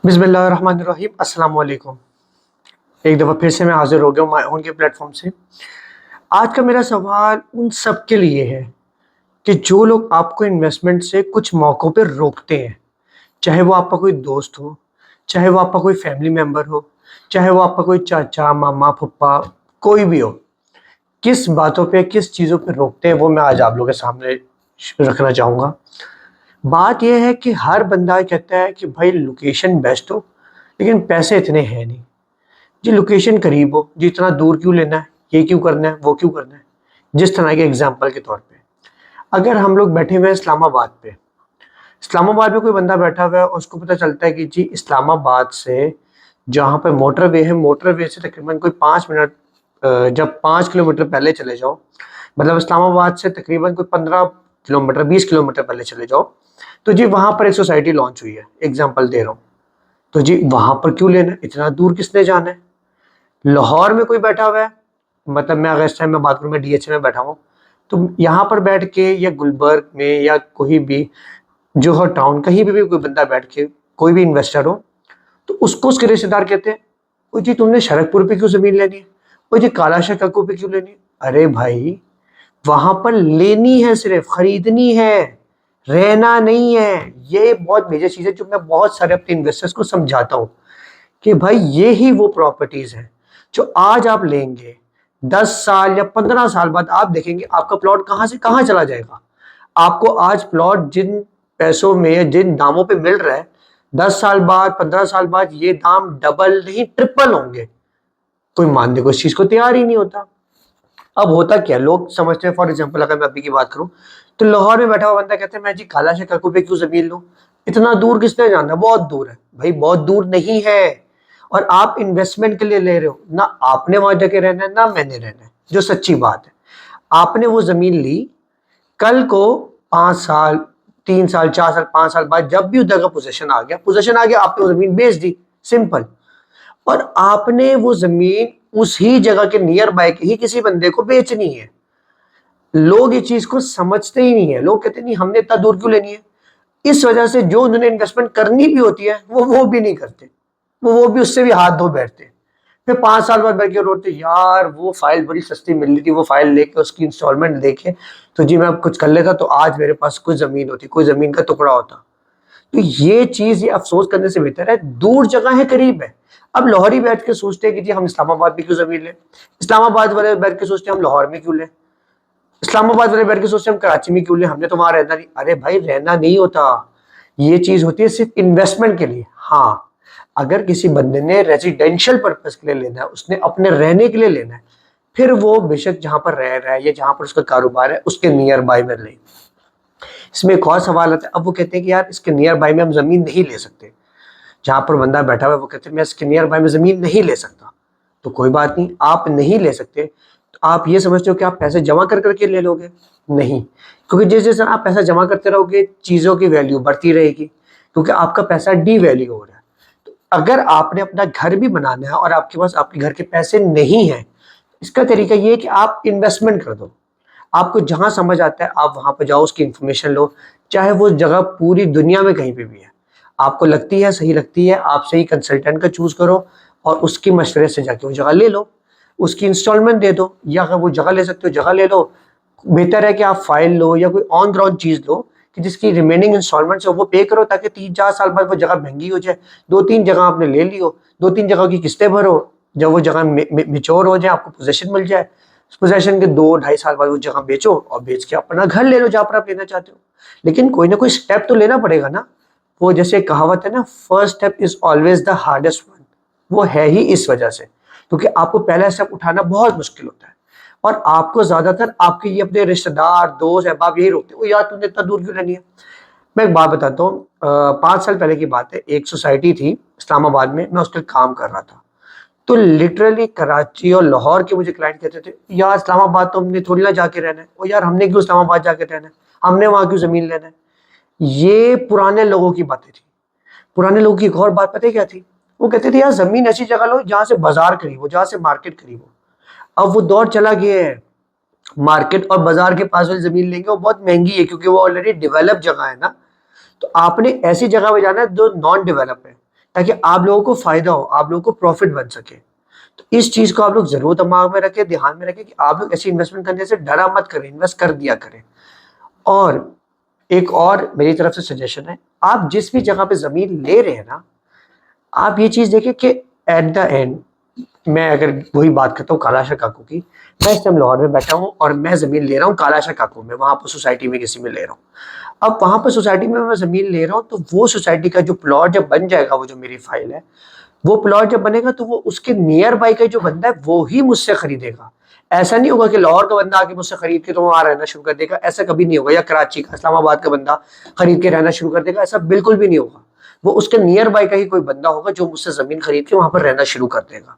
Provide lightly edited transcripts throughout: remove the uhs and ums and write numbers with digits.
बिस्मिल्लाहिर्रहमानिर्रहीम अस्सलाम वालेकुम। एक दफ़ा फिर से मैं हाज़िर हो गया हूँ माय ओन के प्लेटफ़ॉर्म से। आज का मेरा सवाल उन सब के लिए है कि जो लोग आपको इन्वेस्टमेंट से कुछ मौक़ों पे रोकते हैं। चाहे वो आपका कोई दोस्त हो, चाहे वो आपका कोई फैमिली मेंबर हो, चाहे वो आपका कोई चाचा, मामा, फूफा, कोई भी हो। किस बातों पे, किस चीज़ों पे रोकते हैं, वो मैं आज आप लोगों के सामने रखना चाहूँगा। बात ये है कि हर बंदा कहता है कि भाई लोकेशन बेस्ट हो, लेकिन पैसे इतने हैं नहीं। जी लोकेशन करीब हो, जी इतना दूर क्यों लेना है, ये क्यों करना है, वो क्यों करना है। जिस तरह के एग्जाम्पल के तौर पे अगर हम लोग बैठे हुए हैं इस्लामाबाद पे, इस्लामाबाद में कोई बंदा बैठा हुआ है, उसको पता चलता है कि जी इस्लामाबाद से जहाँ पे मोटरवे है, मोटरवे से तकरीबन कोई 5 मिनट, जब 5 किलोमीटर पहले चले जाओ, मतलब इस्लामाबाद से तकरीबन कोई 15 किलोमीटर, 20 किलोमीटर पहले चले जाओ, तो जी वहाँ पर एक सोसाइटी लॉन्च हुई है। एग्जाम्पल दे रहा हूँ। तो जी वहाँ पर क्यों लेना है, इतना दूर किसने जाना है। लाहौर में कोई बैठा हुआ है, मतलब मैं अगर इस टाइम में बात करूँ, मैं डीएचए में बैठा हूँ, तो यहाँ पर बैठ के या गुलबर्ग में या कोई भी जोहर टाउन, कहीं भी कोई बंदा बैठ के, कोई भी इन्वेस्टर हो, तो उसको उसके रिश्तेदार कहते हैं, ओ जी तुमने शरकपुर पे क्यों जमीन लेनी है, ओ जी कालाशाह कक्कू पे क्यों लेनी है। अरे भाई वहां पर लेनी है, सिर्फ खरीदनी है, रहना नहीं है। ये बहुत मेजर चीज है जो मैं बहुत सारे अपने इन्वेस्टर्स को समझाता हूँ कि भाई ये ही वो प्रॉपर्टीज हैं जो आज आप लेंगे, 10 साल या 15 साल बाद आप देखेंगे आपका प्लॉट कहां से कहां चला जाएगा। आपको आज प्लॉट जिन पैसों में, जिन दामों पे मिल रहा है, 10 साल बाद, 15 साल बाद ये दाम डबल नहीं ट्रिपल होंगे। कोई मानने को इस चीज को तैयार ही नहीं होता। अब होता क्या, लोग समझते हैं, फॉर एग्जाम्पल अगर मैं अभी की बात करूं, तो लाहौर में बैठा हुआ बंदा कहते हैं मैं जी कालाशाह कक्कू पे क्यों जमीन लूं, इतना दूर किसने जाना, बहुत दूर है। भाई बहुत दूर नहीं है, और आप इन्वेस्टमेंट के लिए ले रहे हो ना, आपने वहां जाके रहना है ना मैंने रहना है। जो सच्ची बात है, आपने वो जमीन ली, कल को 5 साल, 3 साल, 4 साल, 5 साल बाद जब भी उस जगह पोजेशन आ गया, आपने वो जमीन बेच दी, सिंपल। और आपने वो जमीन उस ही जगह के नियर बाय के ही किसी बंदे को बेचनी है। लोग ये चीज को समझते ही नहीं है, लोग कहते नहीं हमने इतना दूर क्यों लेनी है। इस वजह से जो उन्होंने इन्वेस्टमेंट करनी भी होती है वो भी नहीं करते, वो भी उससे भी हाथ धो बैठते हैं। फिर 5 साल बाद बैठ के रोते यार वो फाइल बड़ी सस्ती मिल रही थी, वो फाइल लेके उसकी इंस्टॉलमेंट देके, तो जी मैं अब कुछ कर लेता तो आज मेरे पास कोई जमीन होती, कोई जमीन का टुकड़ा होता। तो ये चीज, ये अफसोस करने से बेहतर है दूर जगह है करीब है। अब लाहौरी बैठ के सोचते हैं कि जी हम इस्लामाबाद में क्यों जमीन लें, इस्लामाबाद वाले बैठ के सोचते हैं हम लाहौर में क्यों लें, इस्लामाबाद वाले बैठ के सोचते हैं हम कराची में क्यों लें, हमने तो वहां रहना नहीं। अरे भाई रहना नहीं होता, ये चीज होती है सिर्फ इन्वेस्टमेंट के लिए। हाँ, अगर किसी बंदे ने रेजिडेंशियल पर्पज के लिए लेना है, उसने अपने रहने के लिए लेना है, फिर वो बेशक जहां पर रह रहा है या जहां पर उसका कारोबार है उसके नियर बाय में ले। इसमें एक और सवाल आता है, अब वो कहते हैं कि यार इसके नियर बाय में हम जमीन नहीं ले सकते। जहां पर बंदा बैठा हुआ है वो कहते हैं मैं इसके नियर बाय में जमीन नहीं ले सकता। तो कोई बात नहीं, आप नहीं ले सकते तो आप ये समझते हो कि आप पैसे जमा कर करके ले लोगे, नहीं। क्योंकि जिस जिस आप पैसा जमा करते रहोगे चीजों की वैल्यू बढ़ती रहेगी, क्योंकि आपका पैसा डी वैल्यू हो रहा है। तो अगर आपने अपना घर भी बनाना है और आपके पास आपके घर के पैसे नहीं है, इसका तरीका ये है कि आप इन्वेस्टमेंट कर दो। आपको जहां समझ आता है आप वहां पर जाओ, उसकी इंफॉर्मेशन लो, चाहे वो जगह पूरी दुनिया में कहीं पे भी है। आपको लगती है, सही लगती है, आप सही कंसल्टेंट का चूज करो और उसकी मशवरे से जाके वो जगह ले लो, उसकी इंस्टॉलमेंट दे दो, या अगर वो जगह ले सकते हो जगह ले लो। बेहतर है कि आप फाइल लो या कोई ऑन ग्राउंड चीज लो कि जिसकी रिमेनिंग इंस्टॉलमेंट है वो पे करो, ताकि 3-4 साल बाद वो जगह महंगी हो जाए। 2-3 जगह आपने ले ली हो, 2-3 जगह की किस्तें भरो, जब वो जगह मिच्योर हो जाए, आपको पोजेशन मिल जाए, पोजेशन के 2-2.5 साल बाद वो जगह बेचो और बेच के अपना घर ले लो जहां पर आप लेना चाहते हो। लेकिन कोई ना कोई स्टेप तो लेना पड़ेगा ना। वो जैसे कहावत है ना, first step is always the hardest one. वो है ही इस वजह से, क्योंकि आपको पहला स्टेप उठाना बहुत मुश्किल होता है। और आपको ज्यादातर आपके ये अपने रिश्तेदार, दोस्त, अहबाब यही रोकते हैं, यार तूने इतना दूर क्यों रहनी है। मैं एक बात बताता हूँ, 5 साल पहले की बात है, एक सोसाइटी थी इस्लामाबाद में, मैं उसके काम कर रहा था। तो लिटरली कराची और लाहौर के मुझे क्लाइंट कहते थे यार इस्लामाबाद तो हमने थोड़ी ना जाके रहना है, और यार हमने क्यों इस्लामाबाद जाके रहना है, हमने वहां क्यों जमीन लेना है। ये पुराने लोगों की बातें थी। पुराने लोगों की एक और बात पता है क्या थी, वो कहते थे यार जमीन ऐसी जगह लो जहां से बाजार करीब हो, जहां से मार्केट करीब हो। अब वो दौर चला गया है, मार्केट और बाजार के पास वाली जमीन लेंगे वो बहुत महंगी है, क्योंकि वो ऑलरेडी डेवलप जगह है ना। तो आपने ऐसी जगह पे जाना है जो नॉन डेवलप है, ताकि आप लोगों को फ़ायदा हो, आप लोगों को प्रॉफ़िट बन सके। तो इस चीज़ को आप लोग ज़रूर दिमाग में रखें, ध्यान में रखें कि आप लोग ऐसी इन्वेस्टमेंट करने से डरा मत करें, इन्वेस्ट कर दिया करें। और एक और मेरी तरफ से सजेशन है, आप जिस भी जगह पे ज़मीन ले रहे हैं ना, आप ये चीज़ देखिए कि एट द एंड, मैं अगर वही बात करता हूँ कालाशाह काकू की, मैं इस टाइम लाहौर में बैठा हूँ और मैं ज़मीन ले रहा हूँ कालाशाह काकू में, वहाँ पर सोसाइटी में किसी में ले रहा हूँ। अब वहाँ पर सोसाइटी में मैं ज़मीन ले रहा हूँ, तो वो सोसाइटी का जो प्लॉट जब बन जाएगा, वो जो मेरी फाइल है, वो प्लॉट जब बनेगा तो वो उसके नियर बाय का जो बंदा है वो ही मुझसे खरीदेगा। ऐसा नहीं होगा कि लाहौर का बंदा आके मुझसे खरीद के तो वहाँ रहना शुरू कर देगा, ऐसा कभी नहीं होगा। या कराची का, इस्लामाबाद का बंदा खरीद के रहना शुरू कर देगा, ऐसा बिल्कुल भी नहीं होगा। वो उसके नियर बाय का ही कोई बंदा होगा जो मुझसे ज़मीन खरीद के वहाँ पर रहना शुरू कर देगा।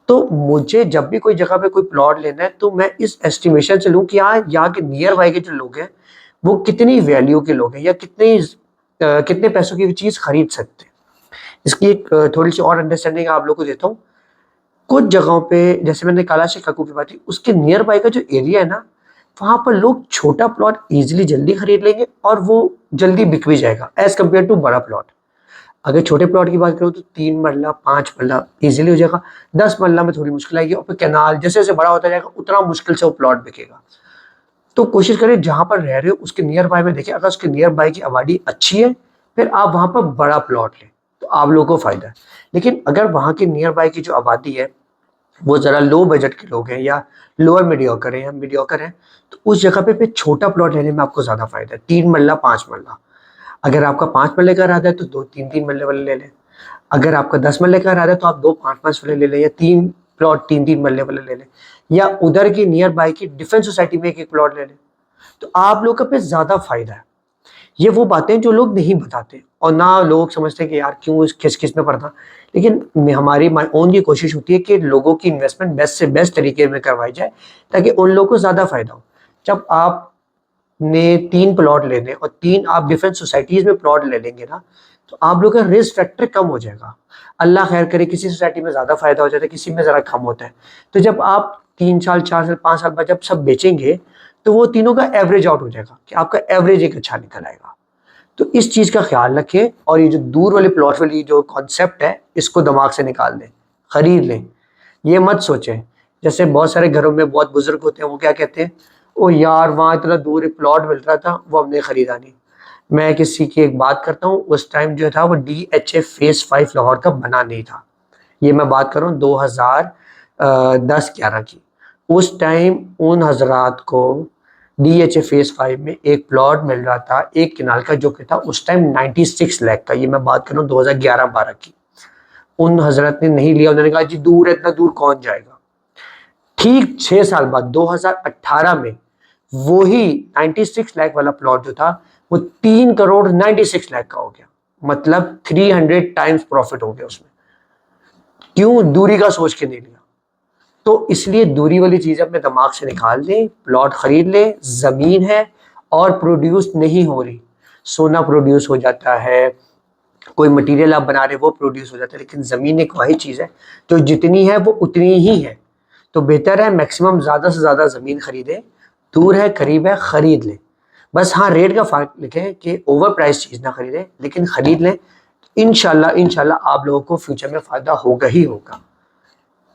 तो मुझे जब भी कोई जगह पे कोई प्लॉट लेना है, तो मैं इस एस्टिमेशन से लूँ कि यहाँ के नियर बाय के जो लोग हैं, वो कितनी वैल्यू के लोग हैं, या कितने पैसों की चीज़ खरीद सकते हैं। इसकी एक थोड़ी-सी और अंडरस्टैंडिंग आप लोगों को देता हूँ। कुछ जगहों पे, जैसे मैंने कालाशाह काकू की बात की, उसके नियर बाय का जो एरिया है ना, वहाँ पर लोग छोटा प्लॉट ईज़िली जल्दी खरीद लेंगे और वो जल्दी बिक भी जाएगा एज़ कम्पेयर टू बड़ा प्लॉट। अगर छोटे प्लॉट की बात करूँ तो 3 मरला, 5 मरला ईज़िली हो जाएगा। 10 मरला में थोड़ी मुश्किल आएगी, और फिर कैनाल जैसे-जैसे बड़ा होता जाएगा, उतना मुश्किल से वो प्लॉट बिकेगा। तो कोशिश करें जहाँ पर रह रहे हो उसके नियर बाय में देखें, अगर उसके नियर बाय की आबादी अच्छी है, फिर आप वहाँ पर बड़ा प्लॉट लें, तो आप लोगों को फ़ायदा है। लेकिन अगर वहाँ की नियर बाय की जो आबादी है, वो ज़रा लो बजट के लोग हैं, या लोअर मीडियोकर हैं, या मीडियोकर हैं, तो उस जगह पे फिर छोटा प्लॉट लेने में आपको ज़्यादा फ़ायदा है। 3 मरला, 5 मरला। अगर आपका 5 मरले का इरादा है तो 2 3-3 मरले वाले ले लें। अगर आपका 10 मरले का इरादा है तो आप 2 5-5 वाले ले लें, या 3 प्लॉट 3-3 मरले वाले ले लें, या उधर की नियर बाय की डिफेंस सोसाइटी में एक-एक प्लॉट ले लें। तो आप लोग का पे ज़्यादा फ़ायदा है। ये वो बातें जो लोग नहीं बताते, और ना लोग समझते हैं कि यार क्यों इस खिस-खिस में पड़ना। लेकिन हमारी माय ओन की कोशिश होती है कि लोगों की इन्वेस्टमेंट बेस्ट से बेस्ट तरीके में करवाई जाए, ताकि उन लोगों को ज़्यादा फ़ायदा हो। जब आपने 3 प्लॉट लेने और 3 आप डिफरेंट सोसाइटीज़ में प्लॉट ले लेंगे ना, तो आप लोग का रिस्क फैक्टर कम हो जाएगा। अल्लाह खैर करे, किसी सोसाइटी में ज़्यादा फ़ायदा हो जाता है, किसी में ज़रा कम होता है। तो जब आप 3 साल, 4 साल, 5 साल बाद जब सब बेचेंगे, तो वो तीनों का एवरेज आउट हो जाएगा, कि आपका एवरेज एक अच्छा निकल आएगा। तो इस चीज़ का ख्याल रखें, और ये जो दूर वाले प्लॉट वाली जो कॉन्सेप्ट है, इसको दिमाग से निकाल दें, खरीद लें। ये मत सोचें, जैसे बहुत सारे घरों में बहुत बुजुर्ग होते हैं, वो क्या कहते हैं, ओ यार वहाँ इतना दूर एक प्लॉट मिल रहा था, वो हमने खरीदा नहीं। मैं किसी की एक बात करता हूँ, उस टाइम जो था वो DHA फेज़ 5 लाहौर का बना नहीं था। ये मैं बात कर रहा हूँ 2010-11 की। उस टाइम उन हजरात को DHA फेज़ 5 में एक प्लॉट मिल रहा था, एक किनाल का, जो कि था उस टाइम 96 लाख का। ये मैं बात कर रहा हूँ 2011-12 की। उन हजरत ने नहीं लिया, उन्होंने कहा जी दूर है, इतना दूर कौन जाएगा। ठीक 6 साल बाद 2018 में वही 96 लाख वाला प्लॉट जो था, वो 3 करोड़ 96 लाख का हो गया। मतलब 300 टाइम्स प्रॉफिट हो गया उसमें। क्यों? दूरी का सोच के नहीं लिया। तो इसलिए दूरी वाली चीज़ अपने दिमाग से निकाल दें, प्लॉट खरीद लें। ज़मीन है और प्रोड्यूस नहीं हो रही, सोना प्रोड्यूस हो जाता है, कोई मटेरियल आप बना रहे वो प्रोड्यूस हो जाता है, लेकिन ज़मीन एक वाही चीज़ है जो जितनी है वो उतनी ही है। तो बेहतर है मैक्सिमम ज़्यादा से ज़्यादा ज़मीन खरीदें, दूर है करीब है खरीद लें। बस हाँ, रेट का फ़र्क लिखें कि ओवर प्राइस चीज़ ना खरीदें, लेकिन खरीद लें। इंशाल्लाह इंशाल्लाह आप लोगों को फ्यूचर में फ़ायदा होगा ही होगा।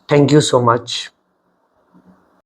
Thank you so much.